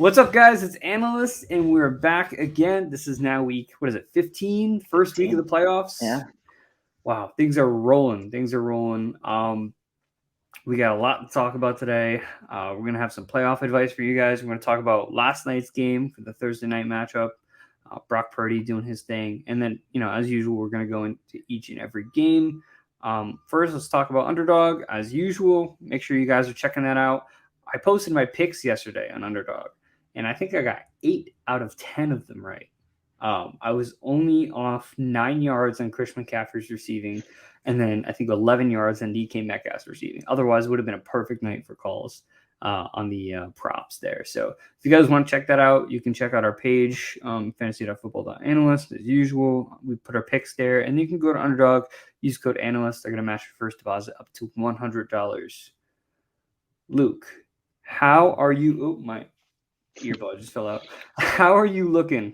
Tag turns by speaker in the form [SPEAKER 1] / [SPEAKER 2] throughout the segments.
[SPEAKER 1] What's up, guys? It's Analyst, and we're back again. This is now week, 15? First week of the playoffs.
[SPEAKER 2] Yeah.
[SPEAKER 1] Wow, things are rolling. We got a lot to talk about today. We're going to have some playoff advice for you guys. We're going to talk about last night's game for the Thursday night matchup. Brock Purdy doing his thing. And then, as usual, we're going to go into each and every game. First, let's talk about Underdog. As usual, make sure you guys are checking that out. I posted my picks yesterday on Underdog, and I think I got 8 out of 10 of them right. I was only off 9 yards on Christian McCaffrey's receiving, and then I think 11 yards on DK Metcalf's receiving. Otherwise, it would have been a perfect night for calls on the props there. So if you guys want to check that out, you can check out our page, fantasy.football.analyst. As usual, we put our picks there, and you can go to Underdog, use code ANALYST. They're going to match your first deposit up to $100. Luke, how are you? Oh, my earbud just fell out. How are you looking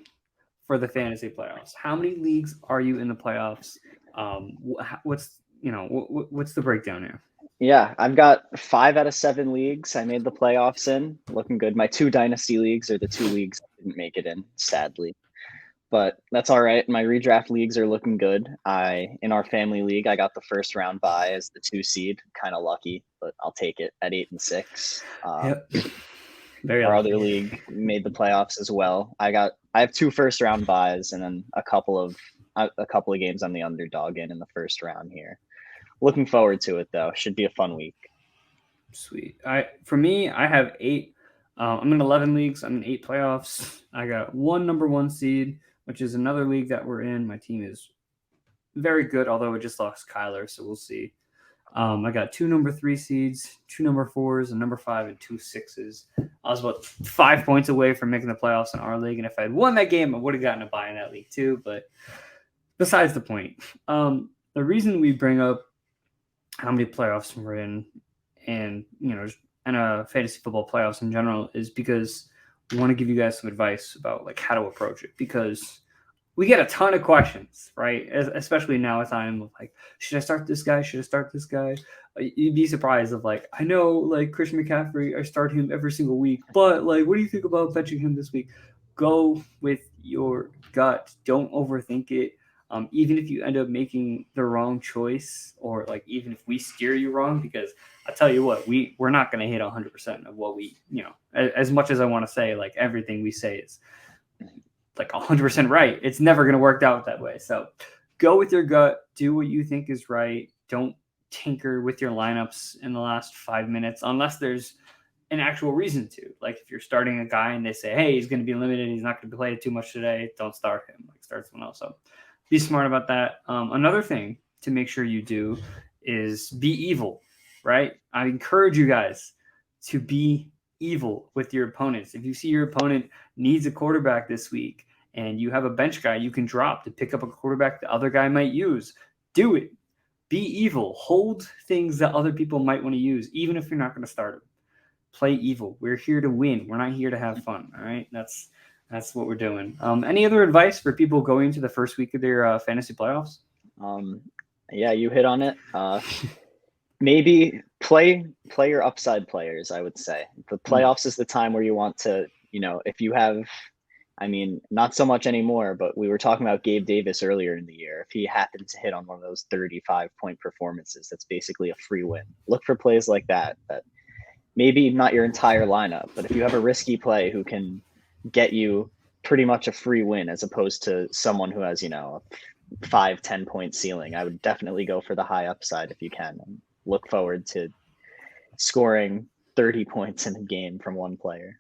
[SPEAKER 1] for the fantasy playoffs? How many leagues are you in the playoffs? What's the breakdown here?
[SPEAKER 2] Yeah, I've got 5 out of 7 leagues I made the playoffs in. Looking good. My 2 dynasty leagues are the 2 leagues I didn't make it in, sadly. But that's all right. My redraft leagues are looking good. In our family league, I got the first round bye as the 2 seed. Kind of lucky, but I'll take it at 8 and 6.
[SPEAKER 1] Yep.
[SPEAKER 2] Our other league made the playoffs as well. I have 2 first round buys and then a couple of games on the underdog in the first round here. Looking forward to it though. Should be a fun week.
[SPEAKER 1] Sweet. For me, I have 8. I'm in 11 leagues. I'm in 8 playoffs. I got 1 number 1 seed, which is another league that we're in. My team is very good, although it just lost Kyler, so we'll see. I got 2 number 3 seeds, 2 number 4s, a number 5, and 2 6s. I was about 5 points away from making the playoffs in our league, and if I had won that game, I would have gotten a bye in that league too. But besides the point, the reason we bring up how many playoffs we're in, and fantasy football playoffs in general, is because we want to give you guys some advice about like how to approach it, because we get a ton of questions, right? Especially now at time of like, should I start this guy? Should I start this guy? You'd be surprised of like, I know like Christian McCaffrey, I start him every single week, but like, what do you think about benching him this week? Go with your gut. Don't overthink it. Even if you end up making the wrong choice, or like even if we steer you wrong, because I tell you what, we're not going to hit 100% of what we, as much as I want to say like everything we say is like 100% right, it's never going to work out that way. So go with your gut, do what you think is right. Don't tinker with your lineups in the last 5 minutes unless there's an actual reason to. Like if you're starting a guy and they say, hey, he's going to be limited, he's not going to play too much today, don't start him, like start someone else. So be smart about that. Another thing to make sure you do is be evil, right? I encourage you guys to be evil with your opponents. If you see your opponent needs a quarterback this week and you have a bench guy you can drop to pick up a quarterback the other guy might use, do it. Be evil. Hold things that other people might want to use, even if you're not going to start them. Play evil. We're here to win. We're not here to have fun, all right? That's what we're doing. Any other advice for people going into the first week of their fantasy playoffs?
[SPEAKER 2] Yeah, you hit on it. Maybe play your upside players, I would say. The playoffs is the time where you want to, if you have, not so much anymore, but we were talking about Gabe Davis earlier in the year. If he happened to hit on one of those 35-point performances, that's basically a free win. Look for plays like that maybe not your entire lineup, but if you have a risky play who can get you pretty much a free win as opposed to someone who has, a 5-10 point ceiling, I would definitely go for the high upside if you can, and look forward to scoring 30 points in a game from one player.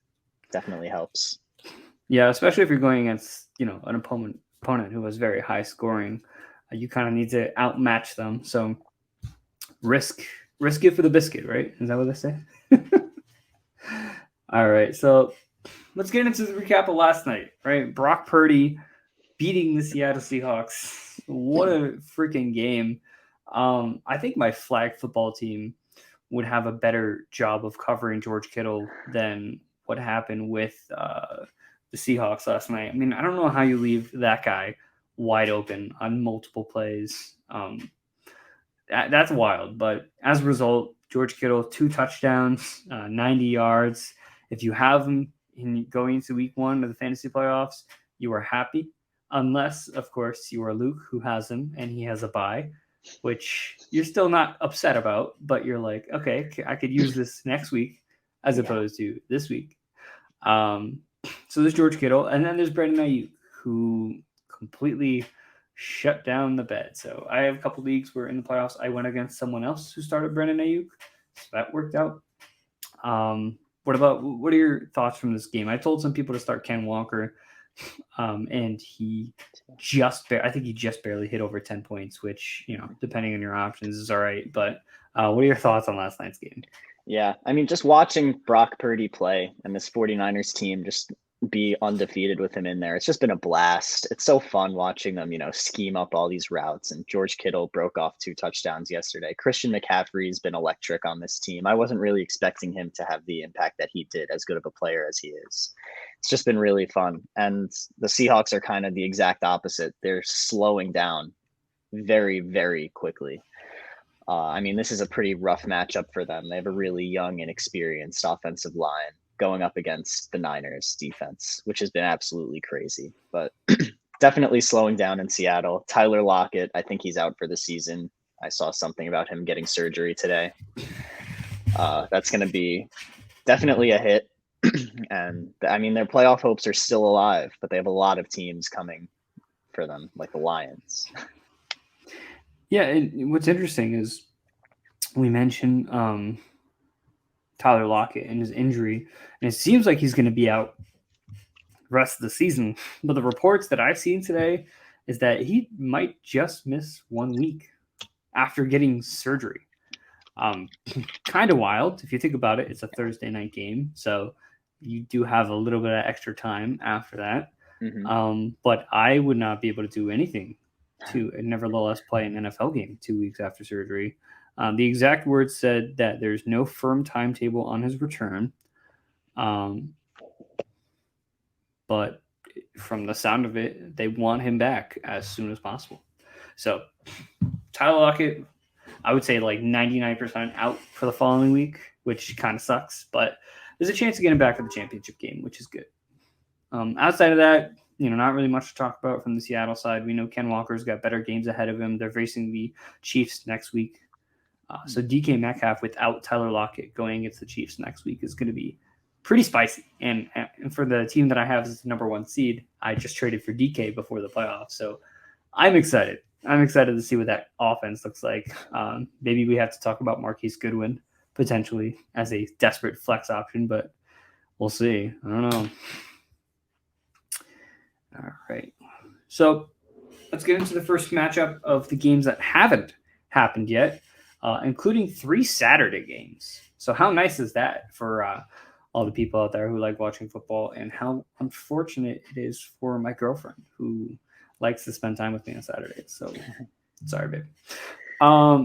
[SPEAKER 2] Definitely helps.
[SPEAKER 1] Yeah, especially if you're going against, an opponent who has very high scoring. You kind of need to outmatch them. So risk it for the biscuit, right? Is that what they say? All right, so let's get into the recap of last night, right? Brock Purdy beating the Seattle Seahawks. What a freaking game. I think my flag football team would have a better job of covering George Kittle than what happened with the Seahawks last night. I don't know how you leave that guy wide open on multiple plays. That's wild. But as a result, George Kittle, 2 touchdowns, 90 yards. If you have him in going into week 1 of the fantasy playoffs, you are happy, unless, of course, you are Luke, who has him and he has a bye, which you're still not upset about, but you're like, okay, I could use this next week as opposed to this week. So there's George Kittle, and then there's Brandon Ayuk, who completely shut down the bed. So I have a couple leagues where in the playoffs I went against someone else who started Brandon Ayuk, so that worked out. What are your thoughts from this game? I told some people to start Ken Walker, and he I think he just barely hit over 10 points, which, depending on your options is all right. But what are your thoughts on last night's game?
[SPEAKER 2] Yeah, I mean, just watching Brock Purdy play and this 49ers team just be undefeated with him in there, it's just been a blast. It's so fun watching them, scheme up all these routes. And George Kittle broke off 2 touchdowns yesterday. Christian McCaffrey's been electric on this team. I wasn't really expecting him to have the impact that he did, as good of a player as he is. It's just been really fun. And the Seahawks are kind of the exact opposite. They're slowing down very, very quickly. I mean, this is a pretty rough matchup for them. They have a really young and experienced offensive line going up against the Niners defense, which has been absolutely crazy, but definitely slowing down in Seattle. Tyler Lockett, I think he's out for the season. I saw something about him getting surgery today. That's going to be definitely a hit. And I mean, their playoff hopes are still alive, but they have a lot of teams coming for them, like the Lions.
[SPEAKER 1] Yeah, and what's interesting is we mentioned Tyler Lockett and his injury, and it seems like he's going to be out the rest of the season. But the reports that I've seen today is that he might just miss 1 week after getting surgery. Kind of wild. If you think about it, it's a Thursday night game, so you do have a little bit of extra time after that.
[SPEAKER 2] Mm-hmm.
[SPEAKER 1] But I would not be able to do anything to nevertheless play an NFL game 2 weeks after surgery. The exact words said that there's no firm timetable on his return. But from the sound of it, they want him back as soon as possible. So Tyler Lockett, I would say like 99% out for the following week, which kind of sucks. But there's a chance to get him back for the championship game, which is good. Outside of that, not really much to talk about from the Seattle side. We know Ken Walker's got better games ahead of him. They're facing the Chiefs next week. So DK Metcalf without Tyler Lockett going against the Chiefs next week is going to be pretty spicy. And for the team that I have as the number 1 seed, I just traded for DK before the playoffs. So I'm excited. I'm excited to see what that offense looks like. Maybe we have to talk about Marquise Goodwin potentially as a desperate flex option, but we'll see. I don't know. All right. So let's get into the first matchup of the games that haven't happened yet, including 3 Saturday games. So how nice is that for all the people out there who like watching football, and how unfortunate it is for my girlfriend who likes to spend time with me on Saturdays. So sorry, babe.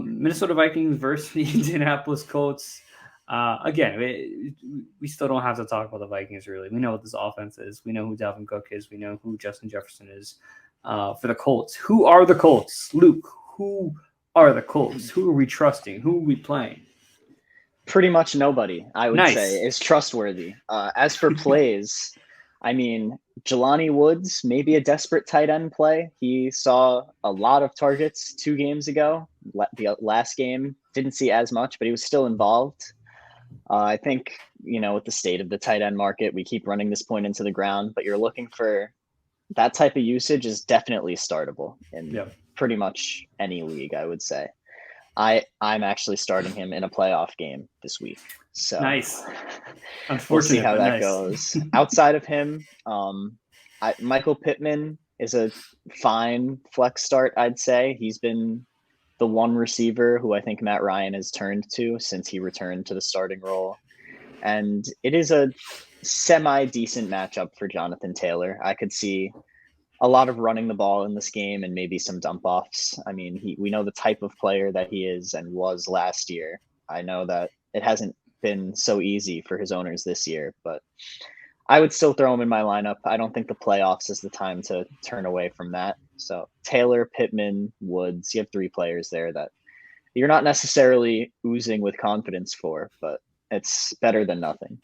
[SPEAKER 1] Minnesota Vikings versus the Indianapolis Colts. Again, we still don't have to talk about the Vikings, really. We know what this offense is. We know who Dalvin Cook is. We know who Justin Jefferson is. For the Colts, who are the Colts? Luke, who are the Colts? Who are we trusting? Who are we playing?
[SPEAKER 2] Pretty much nobody, I would say, is trustworthy. As for plays, I mean, Jelani Woods, maybe a desperate tight end play. He saw a lot of targets 2 games ago. The last game, didn't see as much, but he was still involved. I think, with the state of the tight end market, we keep running this point into the ground, but you're looking for that type of usage is definitely startable in pretty much any league, I would say. I'm actually starting him in a playoff game this week. So
[SPEAKER 1] nice.
[SPEAKER 2] We'll see how that goes. Outside of him, Michael Pittman is a fine flex start, I'd say. He's been the one receiver who I think Matt Ryan has turned to since he returned to the starting role. And it is a semi-decent matchup for Jonathan Taylor. I could see a lot of running the ball in this game and maybe some dump offs. I mean, we know the type of player that he is and was last year. I know that it hasn't been so easy for his owners this year, but I would still throw him in my lineup. I don't think the playoffs is the time to turn away from that. So Taylor, Pittman, Woods, you have 3 players there that you're not necessarily oozing with confidence for, but it's better than nothing.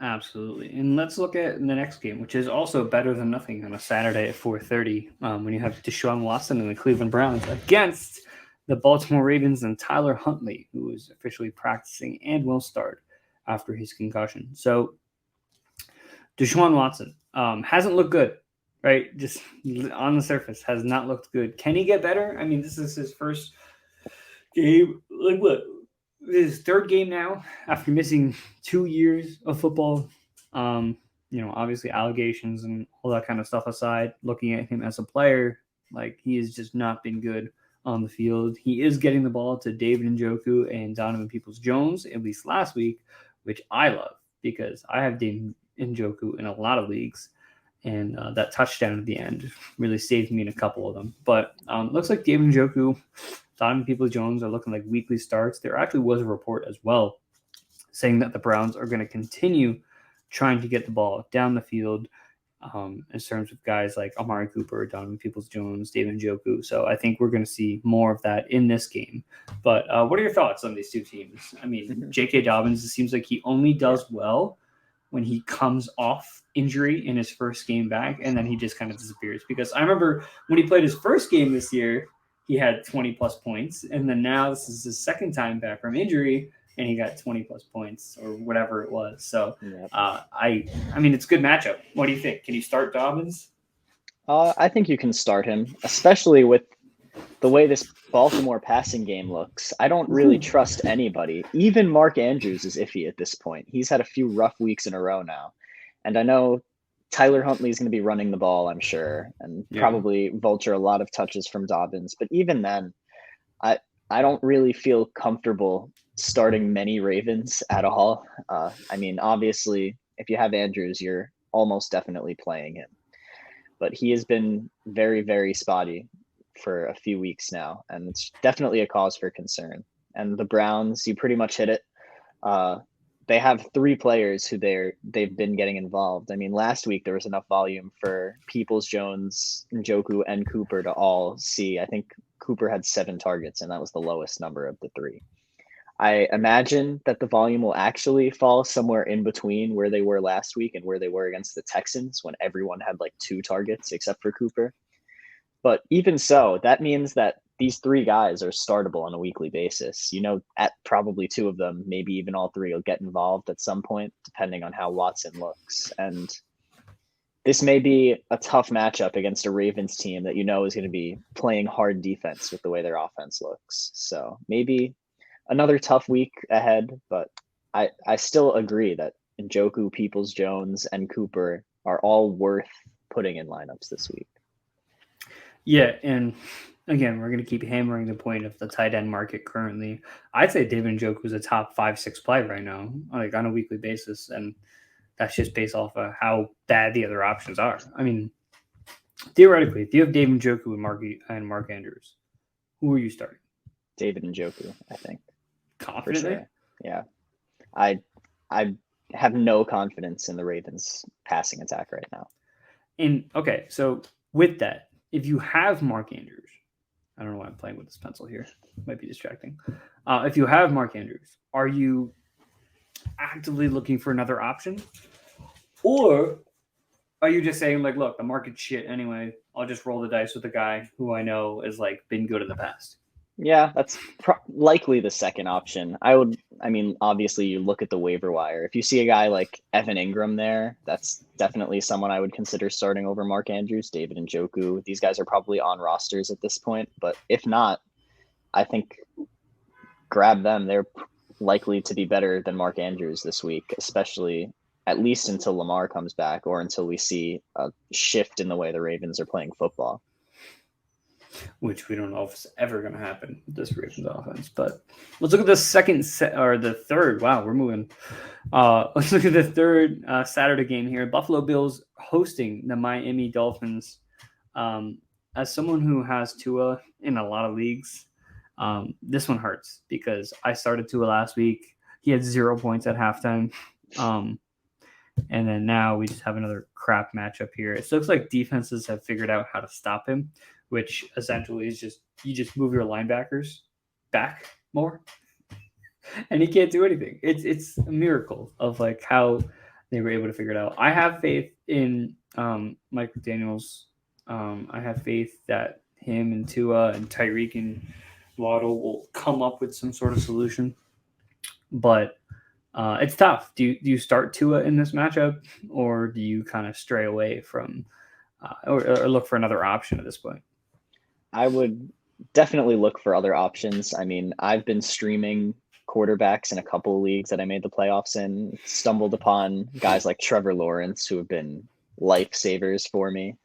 [SPEAKER 1] Absolutely. And let's look at the next game, which is also better than nothing on a Saturday at 4:30 when you have Deshaun Watson and the Cleveland Browns against the Baltimore Ravens and Tyler Huntley, who is officially practicing and will start after his concussion. So Deshaun Watson hasn't looked good, right? Just on the surface, has not looked good. Can he get better? I mean, this is his first game. Like what? His third game now after missing 2 years of football. Obviously allegations and all that kind of stuff aside, looking at him as a player, like he has just not been good on the field. He is getting the ball to David Njoku and Donovan Peoples-Jones, at least last week, which I love because I have David Njoku in a lot of leagues. And that touchdown at the end really saved me in a couple of them. But looks like David Njoku, Donovan Peoples-Jones are looking like weekly starts. There actually was a report as well saying that the Browns are going to continue trying to get the ball down the field in terms of guys like Amari Cooper, Donovan Peoples-Jones, David Njoku. So I think we're going to see more of that in this game. But what are your thoughts on these two teams? I mean, J.K. Dobbins, it seems like he only does well when he comes off injury in his first game back, and then he just kind of disappears. Because I remember when he played his first game this year, he had 20-plus points, and then now this is his second time back from injury, and he got 20-plus points or whatever it was. So, I mean, it's a good matchup. What do you think? Can you start Dobbins?
[SPEAKER 2] I think you can start him, especially with the way this Baltimore passing game looks. I don't really trust anybody. Even Mark Andrews is iffy at this point. He's had a few rough weeks in a row now. And I know Tyler Huntley is going to be running the ball, I'm sure, and probably vulture a lot of touches from Dobbins. But even then, I don't really feel comfortable starting many Ravens at all. I mean, obviously, if you have Andrews, you're almost definitely playing him. But he has been very, very spotty for a few weeks now, and it's definitely a cause for concern. And the Browns, you pretty much hit it. They have 3 players who they've been getting involved. I mean, last week there was enough volume for Peoples-Jones, Njoku, and Cooper to all see. I think Cooper had 7 targets, and that was the lowest number of the 3. I imagine that the volume will actually fall somewhere in between where they were last week and where they were against the Texans when everyone had like 2 targets except for Cooper. But even so, that means that these 3 guys are startable on a weekly basis. At probably 2 of them, maybe even all 3 will get involved at some point, depending on how Watson looks. And this may be a tough matchup against a Ravens team that is going to be playing hard defense with the way their offense looks. So maybe another tough week ahead, but I still agree that Njoku, Peoples-Jones, and Cooper are all worth putting in lineups this week.
[SPEAKER 1] Yeah, and again, we're going to keep hammering the point of the tight end market currently. I'd say David Njoku is a top 5-6 play right now, like on a weekly basis, and that's just based off of how bad the other options are. I mean, theoretically, if you have David Njoku and Mark Andrews, who are you starting?
[SPEAKER 2] David Njoku, I think.
[SPEAKER 1] Confidently?
[SPEAKER 2] Sure. Yeah. I have no confidence in the Ravens passing attack right now.
[SPEAKER 1] And okay, so with that, if you have Mark Andrews, I don't know why I'm playing with this pencil here. Might be distracting. If you have Mark Andrews, are you actively looking for another option? Or are you just saying, like, look, the market's shit anyway. I'll just roll the dice with a guy who I know has, like, been good in the past?
[SPEAKER 2] Yeah, that's likely the second option. Obviously, you look at the waiver wire. If you see a guy like Evan Ingram there, that's definitely someone I would consider starting over Mark Andrews, David Njoku. These guys are probably on rosters at this point. But if not, I think grab them. They're likely to be better than Mark Andrews this week, especially at least until Lamar comes back or until we see a shift in the way the Ravens are playing football.
[SPEAKER 1] Which we don't know if it's ever going to happen with this Ravens offense. But let's look at the third. Wow, we're moving. Let's look at the third Saturday game here. Buffalo Bills hosting the Miami Dolphins. As someone who has Tua in a lot of leagues, this one hurts because I started Tua last week. He had 0 points at halftime. And then now we just have another crap matchup here. It looks like defenses have figured out how to stop him, which essentially is you just move your linebackers back more, and he can't do anything. It's a miracle of like how they were able to figure it out. I have faith in Mike McDaniels. I have faith that him and Tua and Tyreek and Waddle will come up with some sort of solution. But it's tough. Do you start Tua in this matchup, or do you kind of stray away from or look for another option at this point?
[SPEAKER 2] I would definitely look for other options. I mean, I've been streaming quarterbacks in a couple of leagues that I made the playoffs in, stumbled upon guys like Trevor Lawrence who have been lifesavers for me.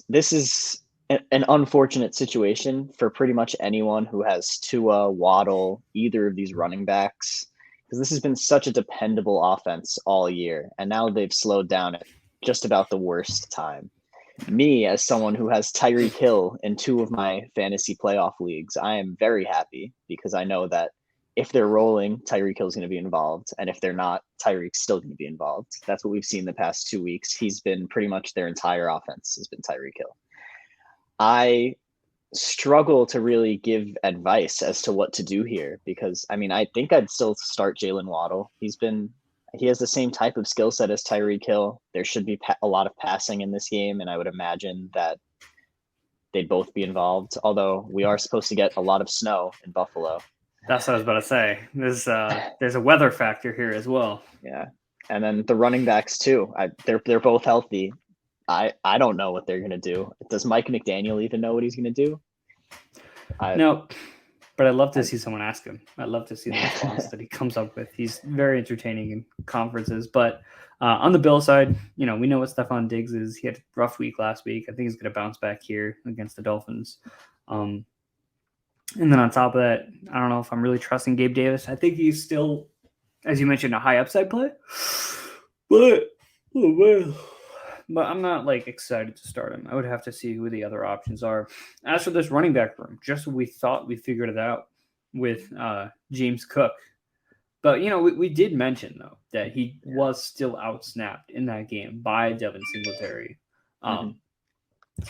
[SPEAKER 2] This is an unfortunate situation for pretty much anyone who has Tua, Waddle, either of these running backs, because this has been such a dependable offense all year, and now they've slowed down at just about the worst time. Me, as someone who has Tyreek Hill in 2 of my fantasy playoff leagues, I am very happy because I know that if they're rolling, Tyreek Hill's going to be involved. And if they're not, Tyreek's still going to be involved. That's what we've seen the past 2 weeks. He's been pretty much their entire offense has been Tyreek Hill. I struggle to really give advice as to what to do here because, I mean, I think I'd still start Jalen Waddle. He has the same type of skill set as Tyreek Hill. There should be a lot of passing in this game, and I would imagine that they'd both be involved, although we are supposed to get a lot of snow in Buffalo.
[SPEAKER 1] That's what I was about to say. There's a weather factor here as well.
[SPEAKER 2] Yeah, and then the running backs too. They're both healthy. I don't know what they're going to do. Does Mike McDaniel even know what he's going to do?
[SPEAKER 1] No. But I'd love to see someone ask him. I'd love to see the response that he comes up with. He's very entertaining in conferences. But on the Bill side, we know what Stephon Diggs is. He had a rough week last week. I think he's going to bounce back here against the Dolphins. And then on top of that, I don't know if I'm really trusting Gabe Davis. I think he's still, as you mentioned, a high upside play. But I'm not excited to start him. I would have to see who the other options are. As for this running back room, just when we thought we figured it out with James Cook. But, we did mention, though, that he was still outsnapped in that game by Devin Singletary.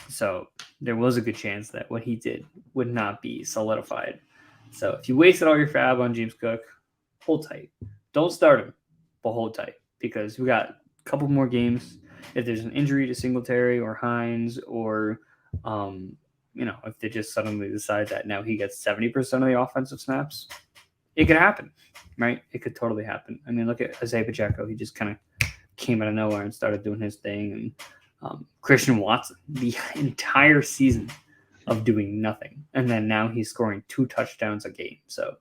[SPEAKER 1] So there was a good chance that what he did would not be solidified. So if you wasted all your fab on James Cook, hold tight. Don't start him, but hold tight because we got a couple more games. If there's an injury to Singletary or Hines or, if they just suddenly decide that now he gets 70% of the offensive snaps, it could happen, right? It could totally happen. I mean, look at Isaiah Pacheco. He just kind of came out of nowhere and started doing his thing. And Christian Watson, the entire season of doing nothing. And then now he's scoring 2 touchdowns a game. So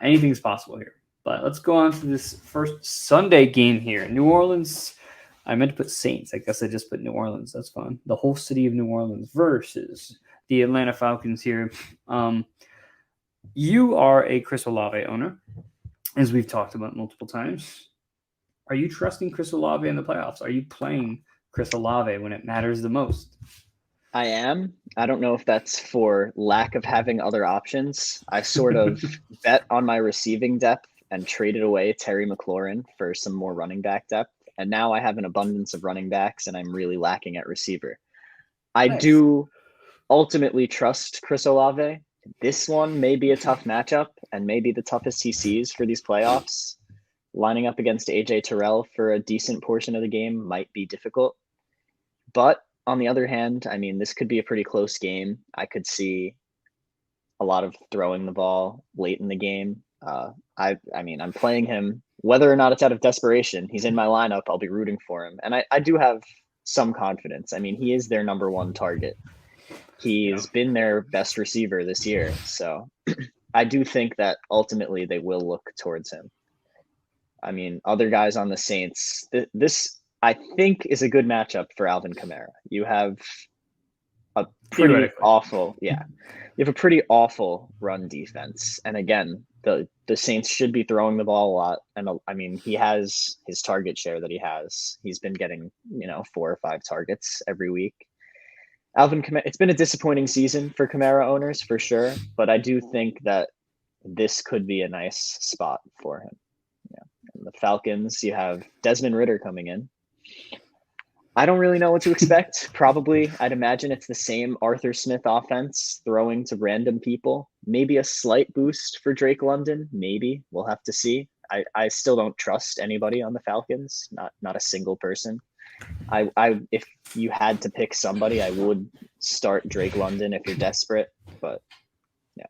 [SPEAKER 1] anything's possible here. But let's go on to this first Sunday game here. New Orleans. I meant to put Saints. I guess I just put New Orleans. That's fine. The whole city of New Orleans versus the Atlanta Falcons here. You are a Chris Olave owner, as we've talked about multiple times. Are you trusting Chris Olave in the playoffs? Are you playing Chris Olave when it matters the most?
[SPEAKER 2] I am. I don't know if that's for lack of having other options. I sort of bet on my receiving depth and traded away Terry McLaurin for some more running back depth. And now I have an abundance of running backs, and I'm really lacking at receiver. I do ultimately trust Chris Olave. This one may be a tough matchup and maybe the toughest he sees for these playoffs. Lining up against AJ Terrell for a decent portion of the game might be difficult. But on the other hand, I mean, this could be a pretty close game. I could see a lot of throwing the ball late in the game. I'm playing him. Whether or not it's out of desperation, he's in my lineup. I'll be rooting for him. And I do have some confidence. I mean, he is their number one target. He's been their best receiver this year. So I do think that ultimately they will look towards him. I mean, other guys on the Saints, this I think is a good matchup for Alvin Kamara. You have a pretty awful, you have a pretty awful run defense. And again, the Saints should be throwing the ball a lot. And I mean, he has his target share that he has. He's been getting, 4 or 5 targets every week. Alvin Kamara, it's been a disappointing season for Kamara owners for sure, but I do think that this could be a nice spot for him. Yeah. And the Falcons, you have Desmond Ridder coming in. I don't really know what to expect. Probably, I'd imagine it's the same Arthur Smith offense, throwing to random people. Maybe a slight boost for Drake London. Maybe. We'll have to see. I still don't trust anybody on the Falcons, not a single person. If you had to pick somebody, I would start Drake London if you're desperate, but yeah,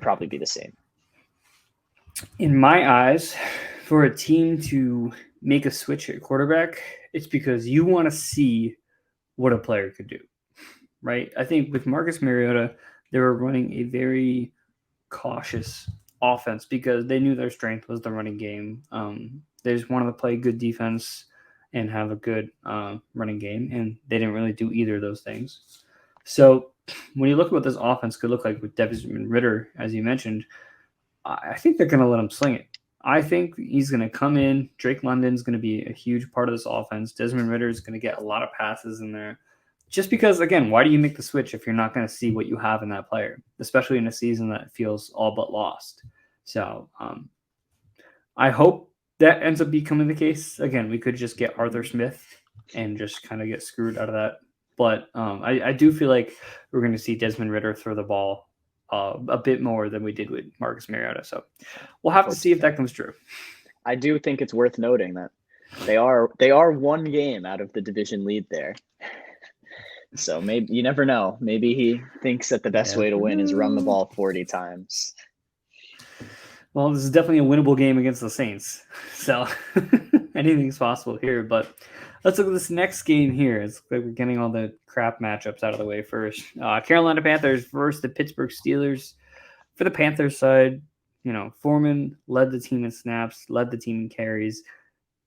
[SPEAKER 2] probably be the same.
[SPEAKER 1] In my eyes, for a team to make a switch at quarterback, it's because you want to see what a player could do, right? I think with Marcus Mariota, they were running a very cautious offense because they knew their strength was the running game. They just wanted to play good defense and have a good running game, and they didn't really do either of those things. So when you look at what this offense could look like with Desmond Ridder, as you mentioned, I think they're going to let him sling it. I think he's going to come in. Drake London's going to be a huge part of this offense. Desmond Ridder is going to get a lot of passes in there. Just because, again, why do you make the switch if you're not going to see what you have in that player, especially in a season that feels all but lost? So I hope that ends up becoming the case. Again, we could just get Arthur Smith and just kind of get screwed out of that. But I do feel like we're going to see Desmond Ridder throw the ball a bit more than we did with Marcus Mariota. So we'll have to see if that comes true.
[SPEAKER 2] I do think it's worth noting that they are one game out of the division lead there. So maybe you never know. Maybe he thinks that the best way to win is run the ball 40 times.
[SPEAKER 1] Well, this is definitely a winnable game against the Saints. So anything's possible here. But let's look at this next game here. It's like we're getting all the crap matchups out of the way first. Carolina Panthers versus the Pittsburgh Steelers. For the Panthers side, Foreman led the team in snaps, led the team in carries,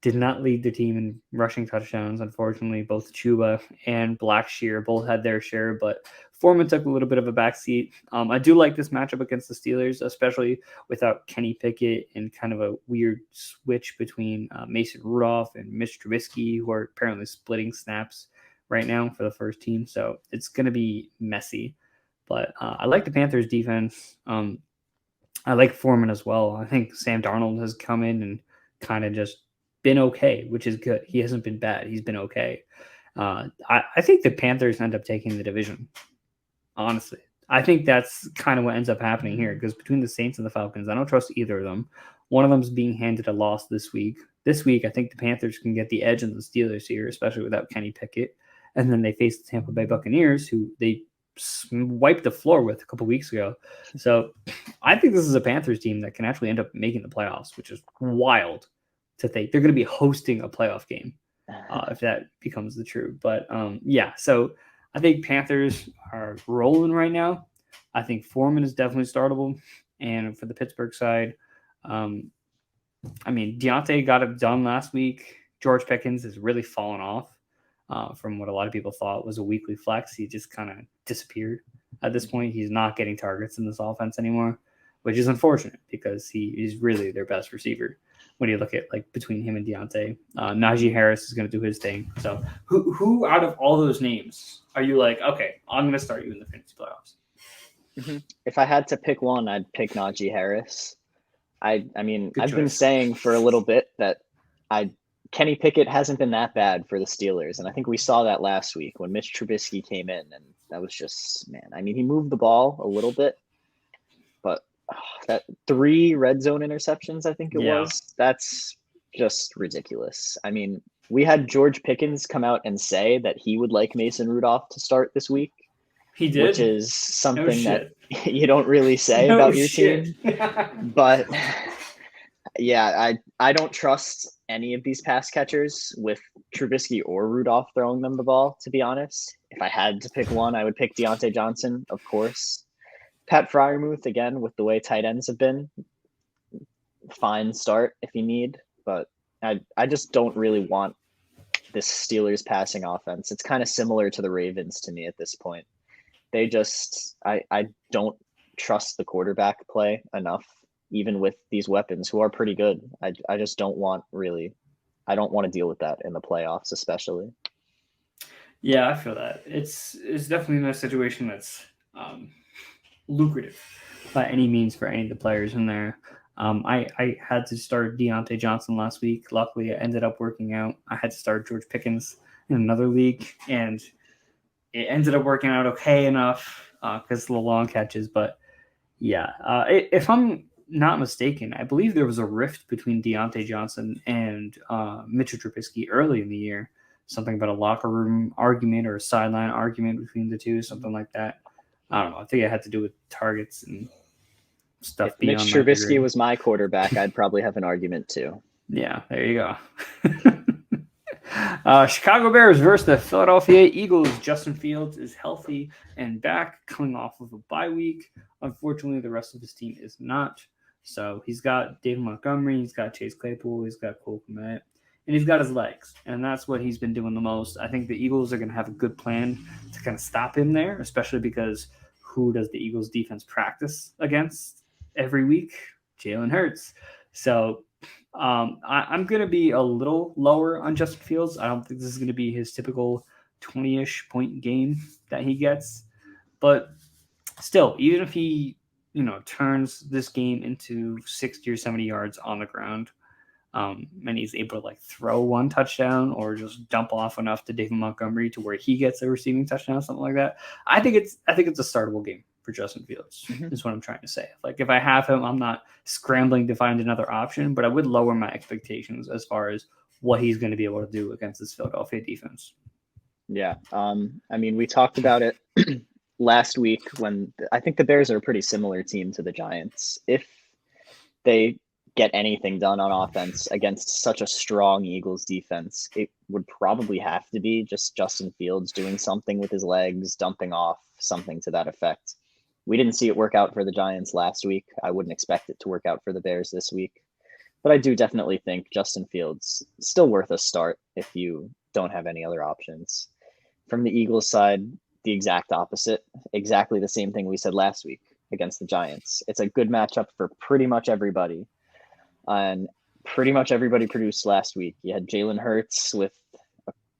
[SPEAKER 1] did not lead the team in rushing touchdowns, unfortunately. Both Chuba and Blackshear both had their share, but Foreman took a little bit of a backseat. I do like this matchup against the Steelers, especially without Kenny Pickett and kind of a weird switch between Mason Rudolph and Mitch Trubisky, who are apparently splitting snaps right now for the first team. So it's going to be messy. But I like the Panthers defense. I like Foreman as well. I think Sam Darnold has come in and kind of just been okay, which is good. He hasn't been bad. He's been okay. I think the Panthers end up taking the division. Honestly, I think that's kind of what ends up happening here because between the Saints and the Falcons, I don't trust either of them. One of them's being handed a loss this week. This week, I think the Panthers can get the edge on the Steelers here, especially without Kenny Pickett. And then they face the Tampa Bay Buccaneers, who they wiped the floor with a couple weeks ago. So I think this is a Panthers team that can actually end up making the playoffs, which is wild to think. They're going to be hosting a playoff game if that becomes the truth. But yeah, so I think Panthers are rolling right now. I think Foreman is definitely startable. And for the Pittsburgh side, Deontay got it done last week. George Pickens has really fallen off from what a lot of people thought was a weekly flex. He just kind of disappeared at this point. He's not getting targets in this offense anymore, which is unfortunate because he is really their best receiver. When you look at like between him and Deontay, Najee Harris is going to do his thing. So who out of all those names are you like, okay, I'm going to start you in the fantasy playoffs?
[SPEAKER 2] Mm-hmm. If I had to pick one, I'd pick Najee Harris. I've been saying for a little bit that Kenny Pickett hasn't been that bad for the Steelers. And I think we saw that last week when Mitch Trubisky came in. And that was just, he moved the ball a little bit. But that 3 red zone interceptions, I think it was, that's just ridiculous. We had George Pickens come out and say that he would like Mason Rudolph to start this week.
[SPEAKER 1] He did.
[SPEAKER 2] Which is something that you don't really say about your team. But yeah, I don't trust any of these pass catchers with Trubisky or Rudolph throwing them the ball, to be honest. If I had to pick one, I would pick Deontay Johnson, of course. Pat Freiermuth, again, with the way tight ends have been, fine start if you need. But I just don't really want this Steelers passing offense. It's kind of similar to the Ravens to me at this point. They just, I don't trust the quarterback play enough, even with these weapons who are pretty good. I just don't want to deal with that in the playoffs, especially.
[SPEAKER 1] Yeah, I feel that. It's definitely not a situation that's lucrative by any means for any of the players in there. I had to start Deontay Johnson last week. Luckily, it ended up working out. I had to start George Pickens in another league, and it ended up working out okay enough because of the long catches. But yeah, if I'm not mistaken, I believe there was a rift between Deontay Johnson and Mitchell Trubisky early in the year. Something about a locker room argument or a sideline argument between the two, something like that. I don't know. I think it had to do with targets and stuff
[SPEAKER 2] If Mitch
[SPEAKER 1] beyond
[SPEAKER 2] Trubisky was my quarterback, I'd probably have an argument too.
[SPEAKER 1] Yeah, there you go. Chicago Bears versus the Philadelphia Eagles. Justin Fields is healthy and back, coming off of a bye week. Unfortunately, the rest of his team is not. So he's got David Montgomery, he's got Chase Claypool, he's got Cole Kmet, and he's got his legs. And that's what he's been doing the most. I think the Eagles are going to have a good plan to kind of stop him there, especially because who does the Eagles defense practice against every week? Jalen Hurts. So I'm going to be a little lower on Justin Fields. I don't think this is going to be his typical 20-ish point game that he gets. But still, even if he, turns this game into 60 or 70 yards on the ground, and he's able to throw one touchdown or just dump off enough to David Montgomery to where he gets a receiving touchdown, something like that, I think it's a startable game for Justin Fields, is what I'm trying to say. If I have him, I'm not scrambling to find another option, but I would lower my expectations as far as what he's going to be able to do against this Philadelphia defense.
[SPEAKER 2] Yeah. We talked about it last week when I think the Bears are a pretty similar team to the Giants. If they get anything done on offense against such a strong Eagles defense, it would probably have to be just Justin Fields doing something with his legs, dumping off, something to that effect. We didn't see it work out for the Giants last week. I wouldn't expect it to work out for the Bears this week. But I do definitely think Justin Fields is still worth a start if you don't have any other options. From the Eagles side, the exact opposite. Exactly the same thing we said last week against the Giants. It's a good matchup for pretty much everybody. And pretty much everybody produced last week. You had Jalen Hurts with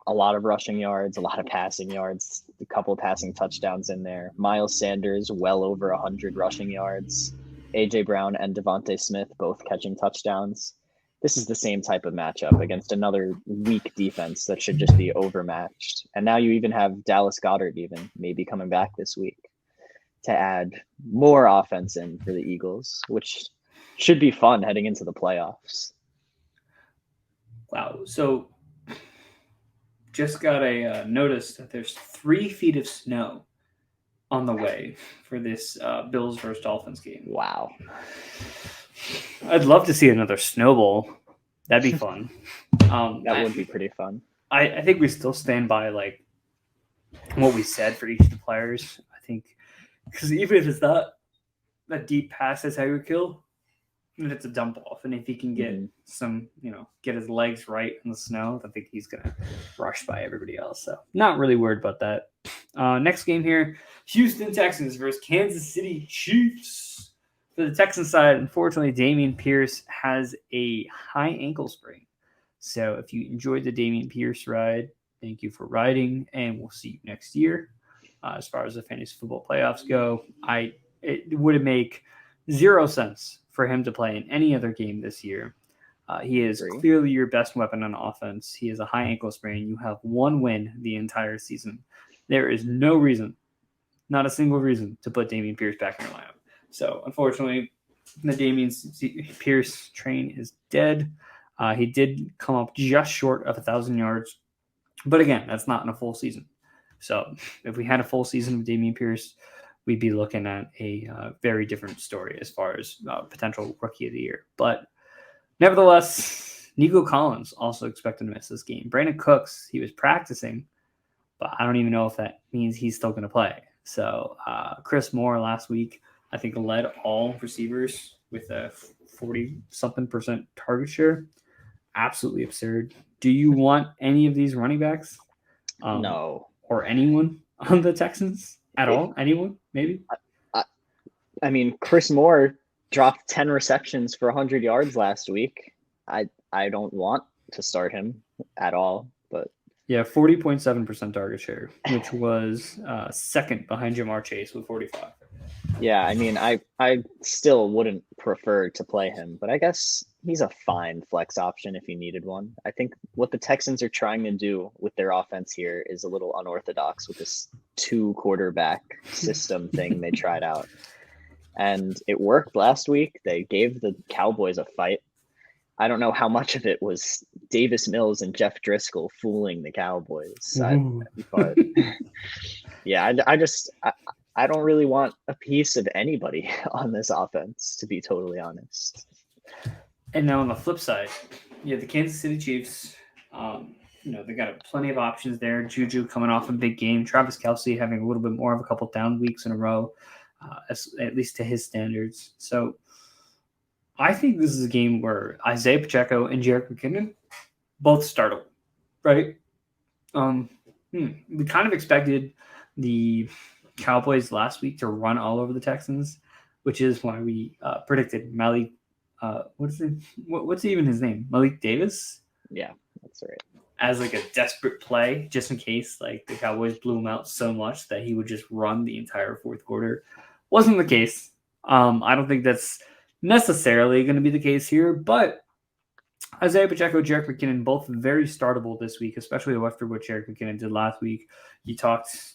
[SPEAKER 2] a lot of rushing yards, a lot of passing yards, a couple of passing touchdowns in there. Miles Sanders, well over 100 rushing yards. A.J. Brown and Devontae Smith both catching touchdowns. This is the same type of matchup against another weak defense that should just be overmatched. And now you even have Dallas Goedert maybe coming back this week to add more offense in for the Eagles, which should be fun heading into the playoffs.
[SPEAKER 1] Wow. So just got a notice that there's 3 feet of snow on the way for this Bills versus Dolphins game.
[SPEAKER 2] Wow.
[SPEAKER 1] I'd love to see another snowball. That'd be fun.
[SPEAKER 2] That would be pretty fun.
[SPEAKER 1] I think we still stand by what we said for each of the players. I think because even if it's not a deep pass as Tyreek Hill, and it's a dump off, and if he can get some, get his legs right in the snow, I think he's gonna rush by everybody else. So not really worried about that. Next game here, Houston Texans versus Kansas City Chiefs. For the Texans side, unfortunately, Dameon Pierce has a high ankle sprain. So if you enjoyed the Dameon Pierce ride, thank you for riding, and we'll see you next year. As far as the fantasy football playoffs go, it would make 0 sense for him to play in any other game this year. He is clearly your best weapon on offense. He has a high ankle sprain. You have 1 win the entire season. There is no reason, not a single reason, to put Dameon Pierce back in your lineup. So, unfortunately, the Dameon Pierce train is dead. He did come up just short of 1,000 yards. But again, that's not in a full season. So, if we had a full season of Dameon Pierce, we'd be looking at a very different story as far as potential rookie of the year. But nevertheless, Nico Collins also expected to miss this game. Brandon Cooks, he was practicing, but I don't even know if that means he's still going to play. So Chris Moore last week, I think, led all receivers with a 40-something% target share. Absolutely absurd. Do you want any of these running backs?
[SPEAKER 2] No.
[SPEAKER 1] Or anyone on the Texans? At all? Anyone? Maybe?
[SPEAKER 2] Chris Moore dropped 10 receptions for 100 yards last week. I don't want to start him at all. But
[SPEAKER 1] yeah, 40.7% target share, which was second behind Jamar Chase with 45.
[SPEAKER 2] Yeah, I still wouldn't prefer to play him, but I guess he's a fine flex option if you needed one. I think what the Texans are trying to do with their offense here is a little unorthodox with this 2 quarterback system thing they tried out. and it worked last week. They gave the Cowboys a fight. I don't know how much of it was Davis Mills and Jeff Driscoll fooling the Cowboys, but yeah, I don't really want a piece of anybody on this offense, to be totally honest.
[SPEAKER 1] And now on the flip side, you have the Kansas City Chiefs. They got plenty of options there. Juju coming off a big game. Travis Kelce having a little bit more of a couple down weeks in a row, at least to his standards. So I think this is a game where Isaiah Pacheco and Jerick McKinnon both startable, right? We kind of expected the Cowboys last week to run all over the Texans, which is why we predicted Malik. What's even his name? Malik Davis?
[SPEAKER 2] Yeah, that's right.
[SPEAKER 1] As like a desperate play, just in case like the Cowboys blew him out so much that he would just run the entire fourth quarter. Wasn't the case. I don't think that's necessarily going to be the case here, but Isaiah Pacheco, Jerick McKinnon, both very startable this week, especially after what Jerick McKinnon did last week. You talked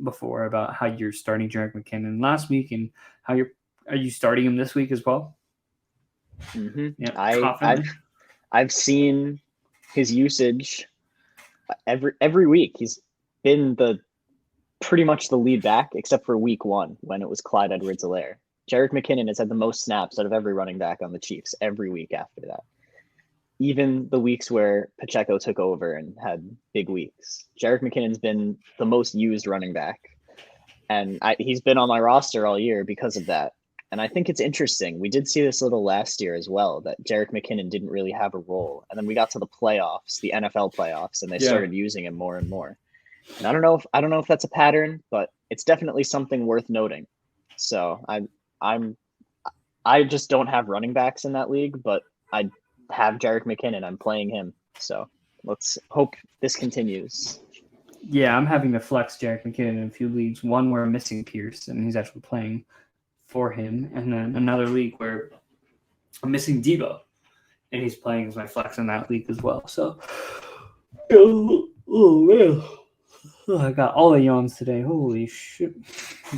[SPEAKER 1] before about how you're starting Jerick McKinnon last week and how are you starting him this week as well?
[SPEAKER 2] Mm-hmm. Yeah, I've seen his usage every week. He's been pretty much the lead back, except for week 1 when it was Clyde Edwards-Helaire. Jerick McKinnon has had the most snaps out of every running back on the Chiefs every week after that. Even the weeks where Pacheco took over and had big weeks, Jerick McKinnon's been the most used running back. And he's been on my roster all year because of that. And I think it's interesting. We did see this a little last year as well, that Jerick McKinnon didn't really have a role. And then we got to the playoffs, the NFL playoffs, and they started using him more and more. And I don't know if that's a pattern, but it's definitely something worth noting. So I just don't have running backs in that league, but I have Jerick McKinnon. I'm playing him. So let's hope this continues.
[SPEAKER 1] Yeah, I'm having to flex Jerick McKinnon in a few leagues. One where I'm missing Pierce, and he's actually playing for him. And then another league where I'm missing Debo, and he's playing as my flex in that league as well. So, oh man. Oh, I got all the yawns today. Holy shit.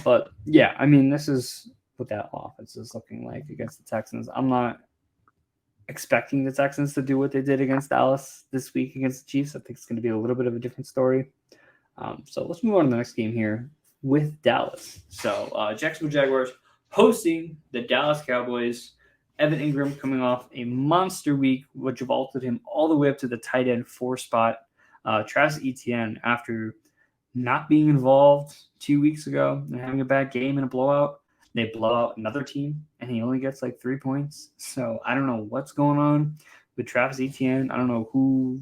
[SPEAKER 1] But, yeah, I mean, this is what that offense is looking like against the Texans. I'm not expecting the Texans to do what they did against Dallas this week against the Chiefs. I think it's going to be a little bit of a different story. So let's move on to the next game here with Dallas. So Jacksonville Jaguars hosting the Dallas Cowboys. Evan Ingram coming off a monster week, which vaulted him all the way up to the tight end 4 spot. Travis Etienne, after not being involved 2 weeks ago and having a bad game in a blowout, they blow out another team, and he only gets like 3 points. So I don't know what's going on with Travis Etienne. I don't know who